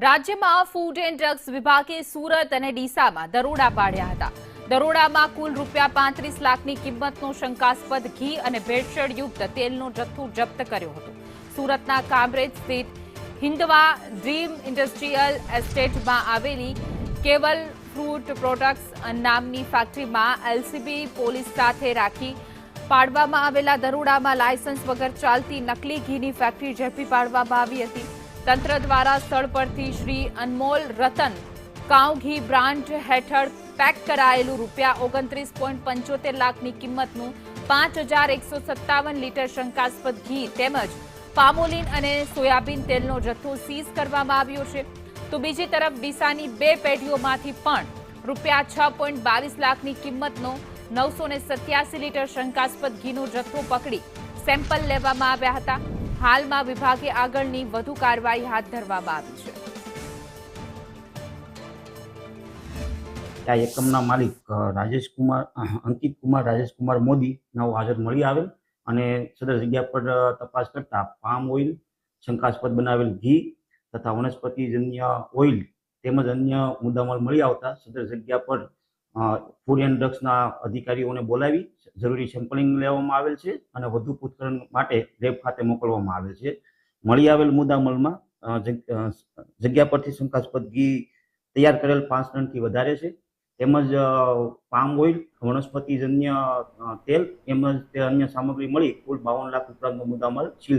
રાજ્યમાં food and drugs વિભાગે સુરત અને ડીસામાં દરોડા પાડ્યા હતા. દરોડામાં કુલ ₹35 લાખની કિંમતનો શંકાસ્પદ ઘી અને ભેળસેળયુક્ત તેલનો જથ્થો જપ્ત કર્યો હતો. સુરતના કામરેજ સ્થિત હિન્દવા ડ્રીમ ઇન્ડસ્ટ્રીયલ એસ્ટેટમાં આવેલી કેવલ ફ્રૂટ પ્રોડક્ટ્સ નામની ફેક્ટરીમાં એલસીબી પોલીસ સાથે રાખી પાડવામાં આવેલા દરોડામાં લાયસન્સ વગર ચાલતી નકલી ઘીની ફેક્ટરી ઝડપી પાડવામાં આવી હતી. તંત્ર દ્વારા સ્થળ પરથી શ્રી અનમોલ રતન કાઉ ઘી બ્રાન્ડ હેઠળ પેક કરાયેલું ₹29.75 લાખની કિંમતનું 5157 લીટર શંકાસ્પદ ઘી તેમજ પામોલીન અને સોયાબીન તેલનો જથ્થો સીઝ કરવામાં આવ્યો છે. તો બીજી તરફ ડીસાની 2 પેઢીઓમાંથી પણ ₹6.22 લાખની કિંમતનો 987 લીટર શંકાસ્પદ ઘીનો જથ્થો પકડી સેમ્પલ લેવામાં આવ્યા હતા. હાલમાં વિભાગે આગળની વધુ કાર્યવાહી હાથ ધરવામાં આવી છે. આ એકમના માલિક અંકિત કુમાર રાજેશ કુમાર મોદી નવ હાજર મળી આવેલ અને સદર જગ્યા પર તપાસ કરતા પામ ઓઇલ, શંકાસ્પદ બનાવેલ ઘી તથા વનસ્પતિજન્ય ઓઇલ તેમજ અન્ય મુદ્દામાલ મળી આવતા સદર જગ્યા પર ફૂડ એન્ડ ડ્રગ્સના અધિકારીઓને બોલાવી જરૂરી સેમ્પલિંગ લેવામાં આવેલ છે અને વધુ પૂછપરછ માટે લેબ ખાતે મોકલવામાં આવેલ છે. મળી આવેલ મુદ્દામાલમાં જગ્યા પરથી શંકાસ્પદ ઘી તૈયાર કરેલ 5 ટનથી વધારે છે તેમજ પામ ઓઇલ, વનસ્પતિજન્ય તેલ તેમજ અન્ય સામગ્રી મળી કુલ 52 લાખ ઉપરાંતનો મુદ્દામાલ સીલ